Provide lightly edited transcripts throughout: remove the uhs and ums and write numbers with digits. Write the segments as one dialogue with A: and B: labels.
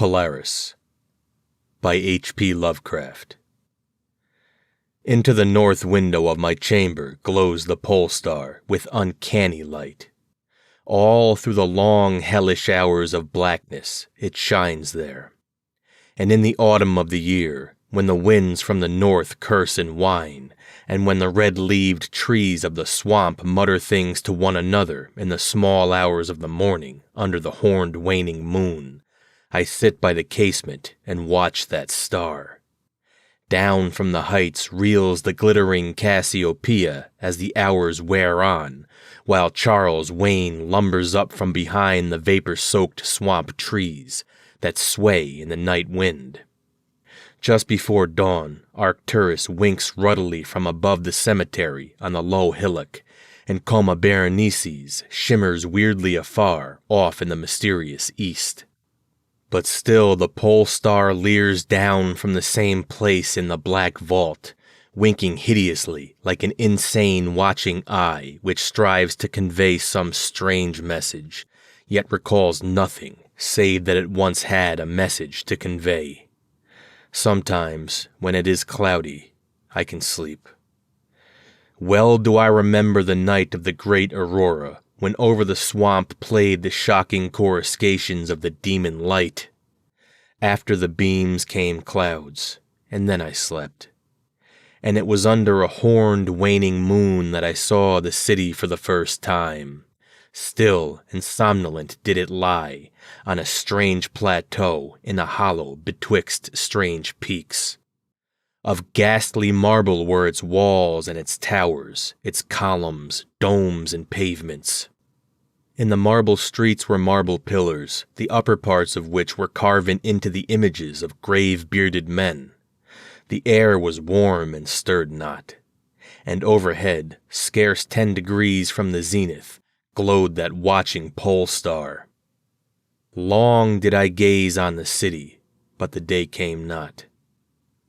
A: Polaris by HP Lovecraft. Into the north window of my chamber glows the pole star with uncanny light. All through the long, hellish hours of blackness it shines there. And in the autumn of the year, when the winds from the north curse and whine, and when the red-leaved trees of the swamp mutter things to one another in the small hours of the morning under the horned waning moon, I sit by the casement and watch that star. Down from the heights reels the glittering Cassiopeia as the hours wear on, while Charles Wayne lumbers up from behind the vapor-soaked swamp trees that sway in the night wind. Just before dawn, Arcturus winks ruddily from above the cemetery on the low hillock, and Coma Berenices shimmers weirdly afar off in the mysterious east. But still the pole star leers down from the same place in the black vault, winking hideously like an insane watching eye which strives to convey some strange message, yet recalls nothing save that it once had a message to convey. Sometimes, when it is cloudy, I can sleep. Well do I remember the night of the great aurora, when over the swamp played the shocking coruscations of the demon light. After the beams came clouds, and then I slept. And it was under a horned, waning moon that I saw the city for the first time. Still and somnolent did it lie, on a strange plateau in a hollow betwixt strange peaks. Of ghastly marble were its walls and its towers, its columns, domes, and pavements. In the marble streets were marble pillars, the upper parts of which were carven into the images of grave bearded men. The air was warm and stirred not, and overhead, scarce 10 degrees from the zenith, glowed that watching pole star. Long did I gaze on the city, but the day came not.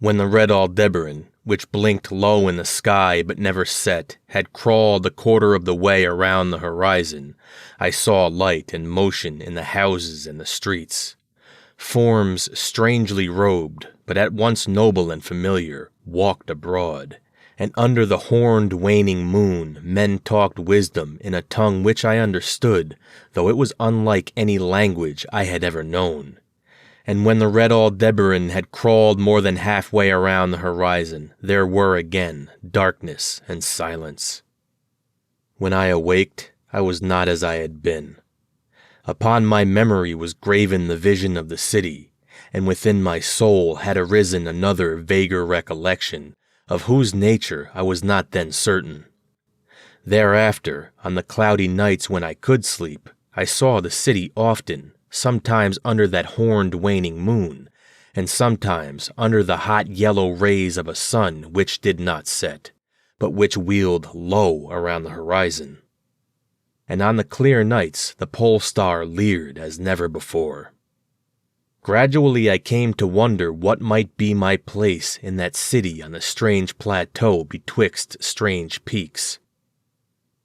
A: When the red Aldebaran, which blinked low in the sky but never set, had crawled a quarter of the way around the horizon, I saw light and motion in the houses and the streets. Forms strangely robed, but at once noble and familiar, walked abroad, and under the horned waning moon men talked wisdom in a tongue which I understood, though it was unlike any language I had ever known. And when the red Aldebaran had crawled more than halfway around the horizon, there were again darkness and silence. When I awaked, I was not as I had been. Upon my memory was graven the vision of the city, and within my soul had arisen another vaguer recollection, of whose nature I was not then certain. Thereafter, on the cloudy nights when I could sleep, I saw the city often, sometimes under that horned waning moon, and sometimes under the hot yellow rays of a sun which did not set, but which wheeled low around the horizon. And on the clear nights the pole star leered as never before. Gradually I came to wonder what might be my place in that city on the strange plateau betwixt strange peaks.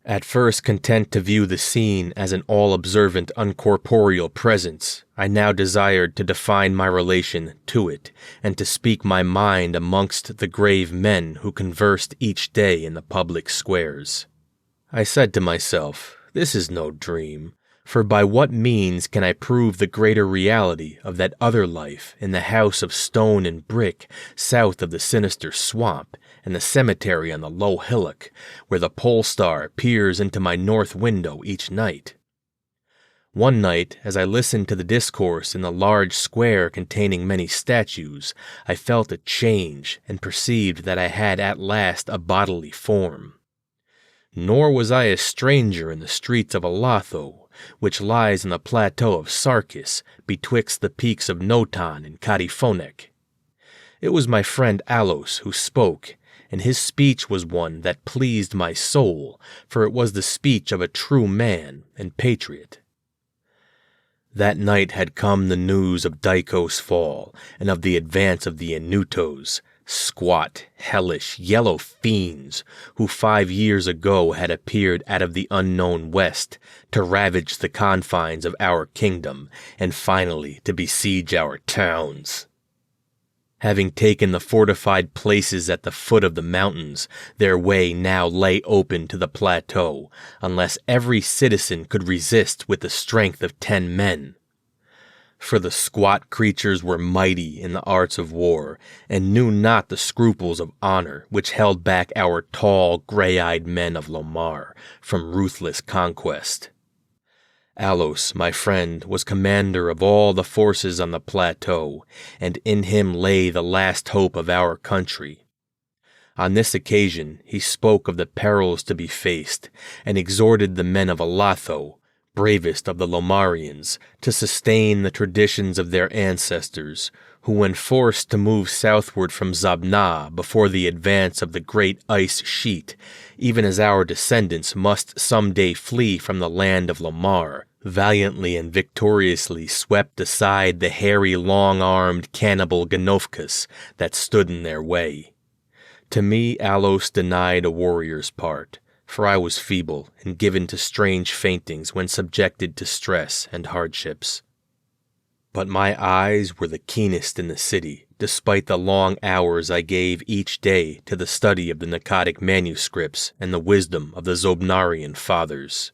A: At first content to view the scene as an all-observant uncorporeal presence, I now desired to define my relation to it, and to speak my mind amongst the grave men who conversed each day in the public squares. I said to myself, this is no dream, for by what means can I prove the greater reality of that other life in the house of stone and brick south of the sinister swamp, and the cemetery on the low hillock, where the pole star peers into my north window each night? One night, as I listened to the discourse in the large square containing many statues, I felt a change and perceived that I had at last a bodily form. Nor was I a stranger in the streets of Altho, which lies on the plateau of Sarkis, betwixt the peaks of Noton and Katifonek. It was my friend Alos who spoke, and his speech was one that pleased my soul, for it was the speech of a true man and patriot. That night had come the news of Daikos' fall, and of the advance of the Enutos, Squat, hellish, yellow fiends who 5 years ago had appeared out of the unknown west to ravage the confines of our kingdom and finally to besiege our towns. Having taken the fortified places at the foot of the mountains, their way now lay open to the plateau, unless every citizen could resist with the strength of 10 men. For the squat creatures were mighty in the arts of war, and knew not the scruples of honor which held back our tall, gray-eyed men of Lomar from ruthless conquest. Allos, my friend, was commander of all the forces on the plateau, and in him lay the last hope of our country. On this occasion he spoke of the perils to be faced, and exhorted the men of Altho, bravest of the Lomarians, to sustain the traditions of their ancestors, who when forced to move southward from Zabna before the advance of the great ice sheet, even as our descendants must some day flee from the land of Lomar, valiantly and victoriously swept aside the hairy, long-armed cannibal Ganofkas that stood in their way. To me Allos denied a warrior's part, for I was feeble and given to strange faintings when subjected to stress and hardships. But my eyes were the keenest in the city, despite the long hours I gave each day to the study of the Nakadic manuscripts and the wisdom of the Zobnarian fathers.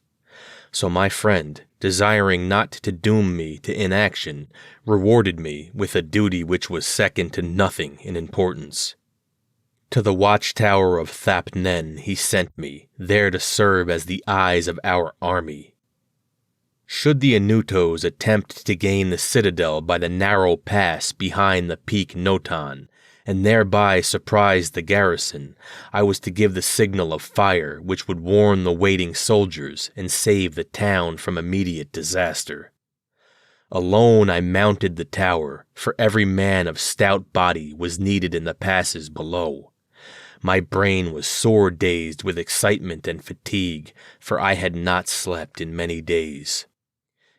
A: So my friend, desiring not to doom me to inaction, rewarded me with a duty which was second to nothing in importance. To the watchtower of Thapnen he sent me, there to serve as the eyes of our army. Should the Anutos attempt to gain the citadel by the narrow pass behind the peak Notan, and thereby surprise the garrison, I was to give the signal of fire which would warn the waiting soldiers and save the town from immediate disaster. Alone I mounted the tower, for every man of stout body was needed in the passes below. My brain was sore dazed with excitement and fatigue, for I had not slept in many days.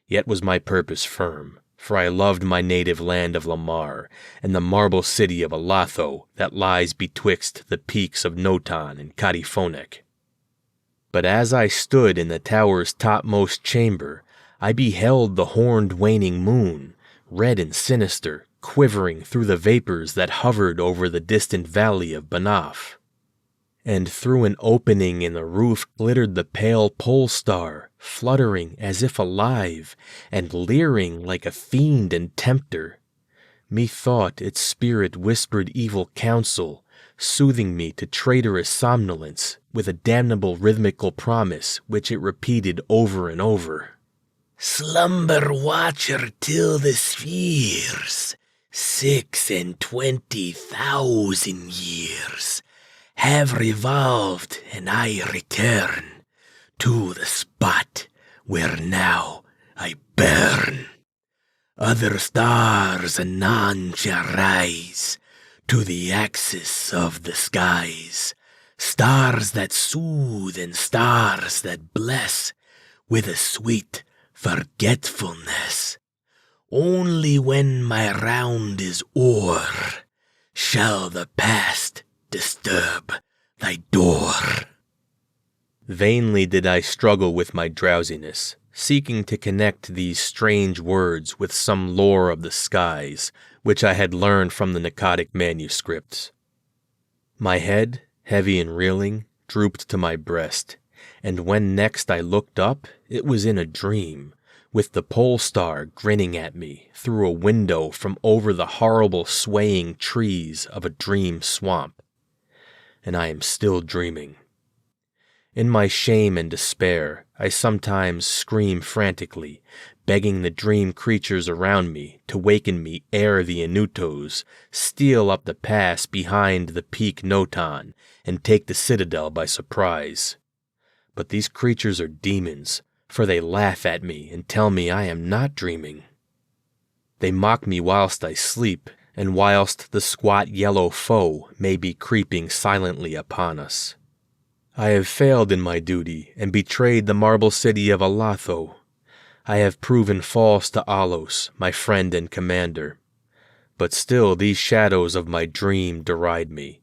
A: Yet was my purpose firm, for I loved my native land of Lomar, and the marble city of Altho that lies betwixt the peaks of Notan and Kadifonek. But as I stood in the tower's topmost chamber, I beheld the horned waning moon, red and sinister, quivering through the vapors that hovered over the distant valley of Banaf. And through an opening in the roof glittered the pale pole star, fluttering as if alive, and leering like a fiend and tempter. Methought its spirit whispered evil counsel, soothing me to traitorous somnolence with a damnable rhythmical promise which it repeated over and over. "Slumber, watcher, till the spheres, 26,000 years, have revolved, and I return to the spot where now I burn. Other stars anon shall rise to the axis of the skies, stars that soothe and stars that bless with a sweet forgetfulness. Only when my round is o'er shall the past disturb thy door." Vainly did I struggle with my drowsiness, seeking to connect these strange words with some lore of the skies, which I had learned from the Nakadic manuscripts. My head, heavy and reeling, drooped to my breast, and when next I looked up, it was in a dream, with the pole star grinning at me through a window from over the horrible swaying trees of a dream swamp. And I am still dreaming. In my shame and despair, I sometimes scream frantically, begging the dream creatures around me to waken me ere the Anutos steal up the pass behind the peak Notan and take the citadel by surprise. But these creatures are demons, for they laugh at me and tell me I am not dreaming. They mock me whilst I sleep, and whilst the squat yellow foe may be creeping silently upon us. I have failed in my duty and betrayed the marble city of Altho. I have proven false to Allos, my friend and commander. But still these shadows of my dream deride me.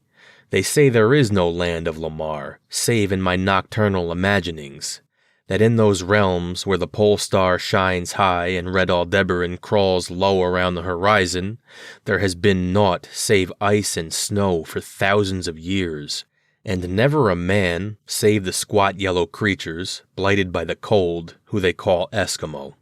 A: They say there is no land of Lamar, save in my nocturnal imaginings. That in those realms where the pole star shines high and red Aldebaran crawls low around the horizon, there has been naught save ice and snow for thousands of years, and never a man save the squat yellow creatures, blighted by the cold, who they call Eskimo.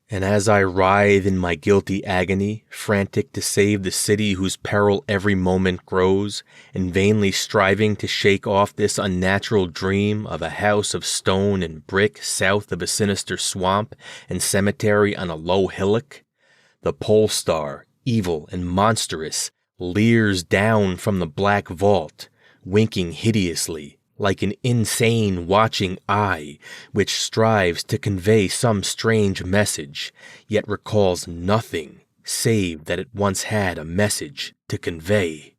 A: And as I writhe in my guilty agony, frantic to save the city whose peril every moment grows, and vainly striving to shake off this unnatural dream of a house of stone and brick south of a sinister swamp and cemetery on a low hillock, the pole star, evil and monstrous, leers down from the black vault, winking hideously, like an insane watching eye, which strives to convey some strange message, yet recalls nothing save that it once had a message to convey.